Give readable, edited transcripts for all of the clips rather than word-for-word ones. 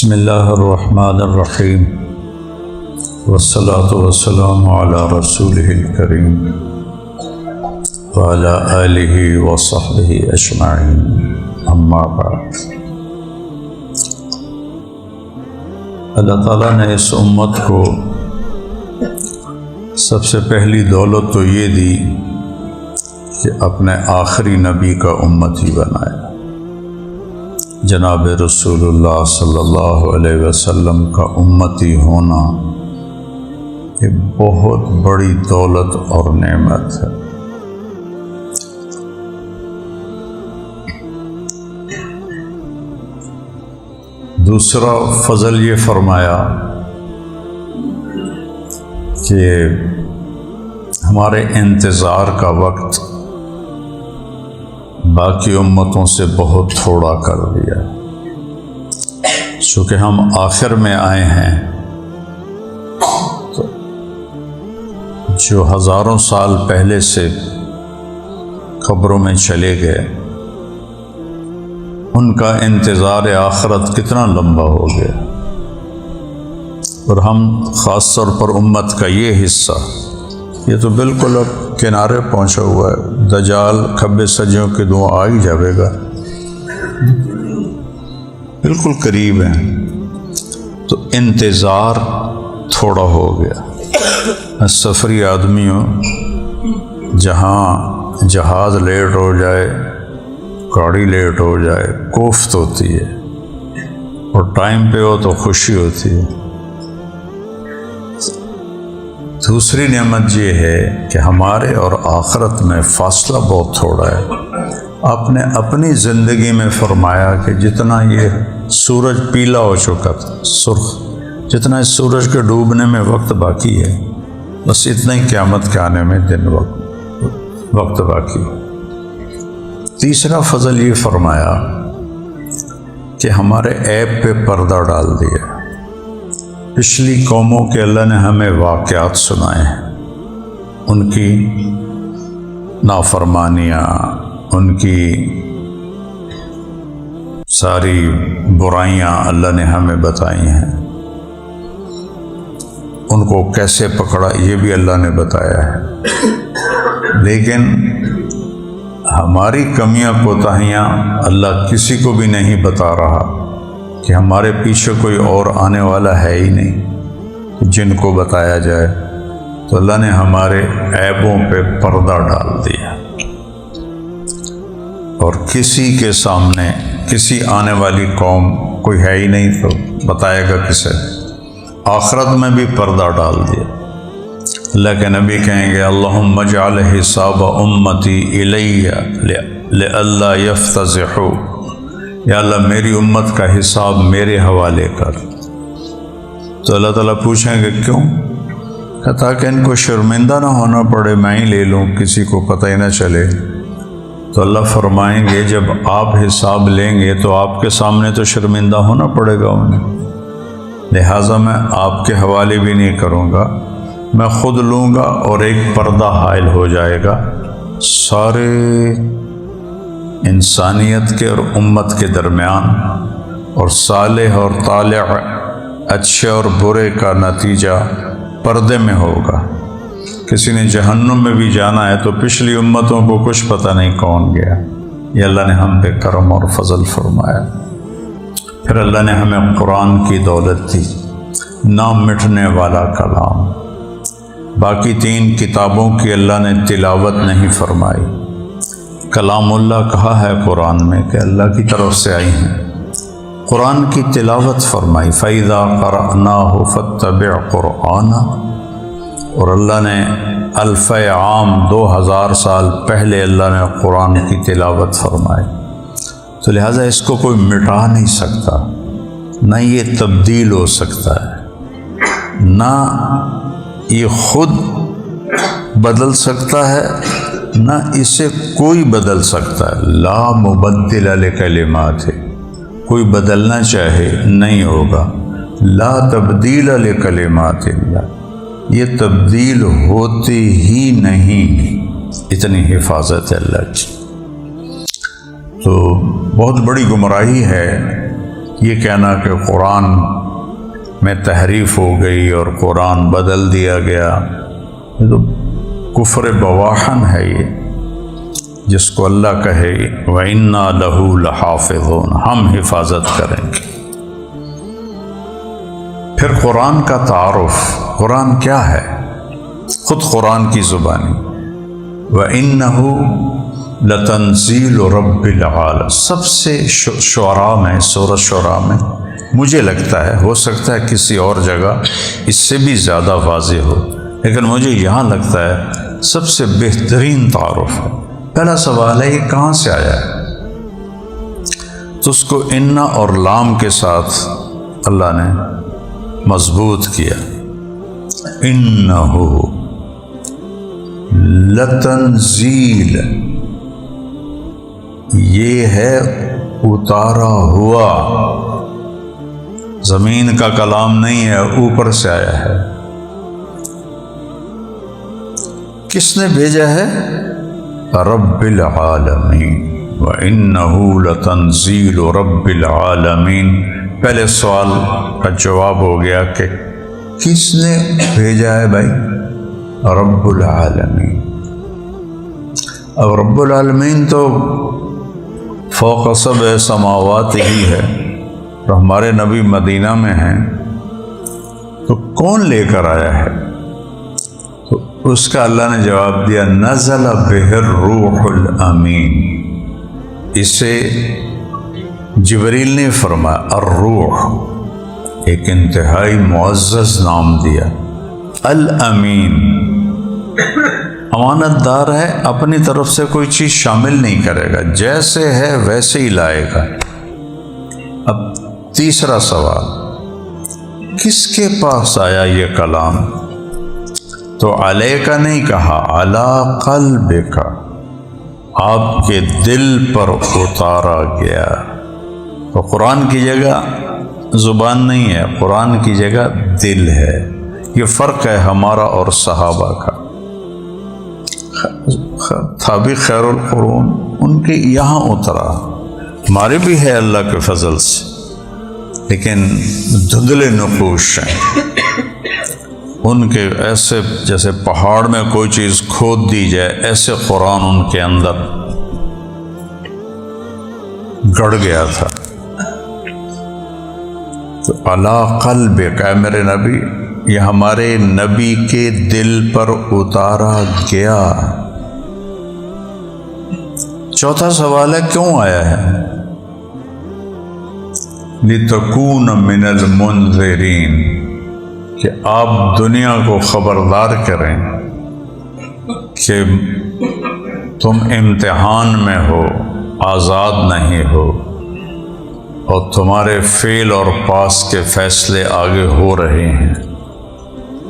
بسم اللہ الرحمن الرحیم والصلاة والسلام علی رسولہ الکریم وعلی آلہ وصحبہ اجمعین اما بعد۔ اللہ تعالیٰ نے اس امت کو سب سے پہلی دولت تو یہ دی کہ اپنے آخری نبی کا امتی بنایا، جناب رسول اللہ صلی اللہ علیہ وسلم کا امتی ہونا یہ بہت بڑی دولت اور نعمت ہے۔ دوسرا فضل یہ فرمایا کہ ہمارے انتظار کا وقت باقی امتوں سے بہت تھوڑا کر دیا، چونکہ ہم آخر میں آئے ہیں تو جو ہزاروں سال پہلے سے قبروں میں چلے گئے ان کا انتظار آخرت کتنا لمبا ہو گیا، اور ہم خاص طور پر امت کا یہ حصہ یہ تو بالکل اب کنارے پہنچا ہوا ہے، دجال کھبے سجیوں کے دعا آ ہی جاوے گا، بالکل قریب ہیں، تو انتظار تھوڑا ہو گیا۔ سفری آدمیوں، جہاں جہاز لیٹ ہو جائے، گاڑی لیٹ ہو جائے کوفت ہوتی ہے، اور ٹائم پہ ہو تو خوشی ہوتی ہے۔ دوسری نعمت یہ ہے کہ ہمارے اور آخرت میں فاصلہ بہت تھوڑا ہے۔ آپ نے اپنی زندگی میں فرمایا کہ جتنا یہ سورج پیلا ہو چکا تھا، سرخ، جتنا اس سورج کے ڈوبنے میں وقت باقی ہے، بس اتنا ہی قیامت کے آنے میں وقت باقی۔ تیسرا فضل یہ فرمایا کہ ہمارے عیب پہ پردہ ڈال دیا۔ پچھلی قوموں کے اللہ نے ہمیں واقعات سنائے ہیں، ان کی نافرمانیاں، ان کی ساری برائیاں اللہ نے ہمیں بتائی ہیں، ان کو کیسے پکڑا یہ بھی اللہ نے بتایا ہے۔ لیکن ہماری کمیاں کوتاہیاں اللہ کسی کو بھی نہیں بتا رہا کہ ہمارے پیچھے کوئی اور آنے والا ہے ہی نہیں جن کو بتایا جائے، تو اللہ نے ہمارے عیبوں پہ پردہ ڈال دیا، اور کسی کے سامنے کسی آنے والی قوم کوئی ہے ہی نہیں تو بتائے گا کسے۔ آخرت میں بھی پردہ ڈال دیا۔ اللہ کے نبی کہیں گے اللہم اجعل حساب امتی الی لئلا یفتضحوا، یا اللہ میری امت کا حساب میرے حوالے کر۔ تو اللہ تعالیٰ پوچھیں گے کیوں؟ تاکہ ان کو شرمندہ نہ ہونا پڑے، میں ہی لے لوں، کسی کو پتہ ہی نہ چلے۔ تو اللہ فرمائیں گے جب آپ حساب لیں گے تو آپ کے سامنے تو شرمندہ ہونا پڑے گا انہیں، لہٰذا میں آپ کے حوالے بھی نہیں کروں گا، میں خود لوں گا، اور ایک پردہ حائل ہو جائے گا سارے انسانیت کے اور امت کے درمیان، اور صالح اور طالع، اچھے اور برے کا نتیجہ پردے میں ہوگا۔ کسی نے جہنم میں بھی جانا ہے تو پچھلی امتوں کو کچھ پتہ نہیں کون گیا۔ یہ اللہ نے ہم پہ کرم اور فضل فرمایا۔ پھر اللہ نے ہمیں قرآن کی دولت دی، نہ مٹنے والا کلام۔ باقی 3 کتابوں کی اللہ نے تلاوت نہیں فرمائی، کلام اللہ کہا ہے قرآن میں کہ اللہ کی طرف سے آئی ہیں، قرآن کی تلاوت فرمائی۔ فَإِذَا قَرَأْنَاهُ فَاتَّبِعْ قُرْآنَهُ، اور اللہ نے الف عام 2000 سال پہلے اللہ نے قرآن کی تلاوت فرمائی، تو لہٰذا اس کو کوئی مٹا نہیں سکتا، نہ یہ تبدیل ہو سکتا ہے، نہ یہ خود بدل سکتا ہے، نہ اسے کوئی بدل سکتا ہے۔ لا مبدل لکلمات، کوئی بدلنا چاہے نہیں ہوگا۔ لا تبدیل لکلمات اللہ، یہ تبدیل ہوتی ہی نہیں، اتنی حفاظت ہے اللہ کی۔ تو بہت بڑی گمراہی ہے یہ کہنا کہ قرآن میں تحریف ہو گئی اور قرآن بدل دیا گیا، یہ تو کفر بواحن ہے، یہ جس کو اللہ کہے وَإِنَّا لَهُ لَحَافِظُونَ، ہم حفاظت کریں گے۔ پھر قرآن کا تعارف، قرآن کیا ہے؟ خود قرآن کی زبانی وَإِنَّهُ لَتَنزِيلُ رَبِّ الْعَالَمِينَ، سب سے شعراء میں، سورۃ شعراء میں مجھے لگتا ہے، ہو سکتا ہے کسی اور جگہ اس سے بھی زیادہ واضح ہو، لیکن مجھے یہاں لگتا ہے سب سے بہترین تعارف ہے۔ پہلا سوال ہے یہ کہاں سے آیا ہے؟ تو اس کو انا اور لام کے ساتھ اللہ نے مضبوط کیا، انہو لتنزیل، یہ ہے اتارا ہوا، زمین کا کلام نہیں ہے، اوپر سے آیا ہے۔ کس نے بھیجا ہے؟ رب العالمین، وَإِنَّهُ لَتَنزِيلُ رَبِّ الْعَالَمِينَ۔ پہلے سوال کا جواب ہو گیا کہ کس نے بھیجا ہے بھائی؟ رب العالمین۔ اب رب العالمین تو فوق سبع سماوات ہی ہے، اور ہمارے نبی مدینہ میں ہیں، تو کون لے کر آیا ہے؟ تو اس کا اللہ نے جواب دیا نزل بہ الروح الامین، اسے جبریل نے فرمایا، الروح ایک انتہائی معزز نام دیا، الامین امانت دار ہے، اپنی طرف سے کوئی چیز شامل نہیں کرے گا، جیسے ہے ویسے ہی لائے گا۔ اب تیسرا سوال، کس کے پاس آیا یہ کلام؟ تو علیہ کا نہیں کہا، علی قلبک، آپ کے دل پر اتارا گیا۔ تو قرآن کی جگہ زبان نہیں ہے، قرآن کی جگہ دل ہے۔ یہ فرق ہے ہمارا اور صحابہ کا۔ تابع خیر القرون ان کے یہاں اترا، ہمارے بھی ہے اللہ کے فضل سے، لیکن دھندلے نقوش ہیں ان کے، ایسے جیسے پہاڑ میں کوئی چیز کھود دی جائے، ایسے قرآن ان کے اندر گڑ گیا تھا۔ تو علی قلبک، اے میرے نبی، یہ ہمارے نبی کے دل پر اتارا گیا۔ چوتھا سوال ہے کیوں آیا ہے؟ لِتَكُونَ مِنَ الْمُنذِرِينَ، کہ آپ دنیا کو خبردار کریں کہ تم امتحان میں ہو، آزاد نہیں ہو، اور تمہارے فعل اور پاس کے فیصلے آگے ہو رہے ہیں،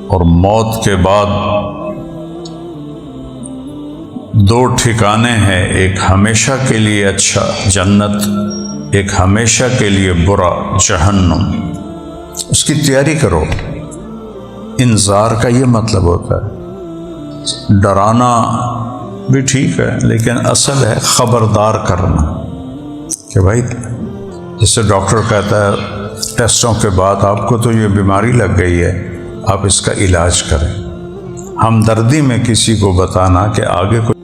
اور موت کے بعد دو ٹھکانے ہیں، ایک ہمیشہ کے لیے اچھا جنت، ایک ہمیشہ کے لیے برا جہنم۔ اس کی تیاری کرو۔ انذار کا یہ مطلب ہوتا ہے، ڈرانا بھی ٹھیک ہے، لیکن اصل ہے خبردار کرنا، کہ بھائی جیسے ڈاکٹر کہتا ہے ٹیسٹوں کے بعد آپ کو تو یہ بیماری لگ گئی ہے، آپ اس کا علاج کریں۔ ہمدردی میں کسی کو بتانا کہ آگے کوئی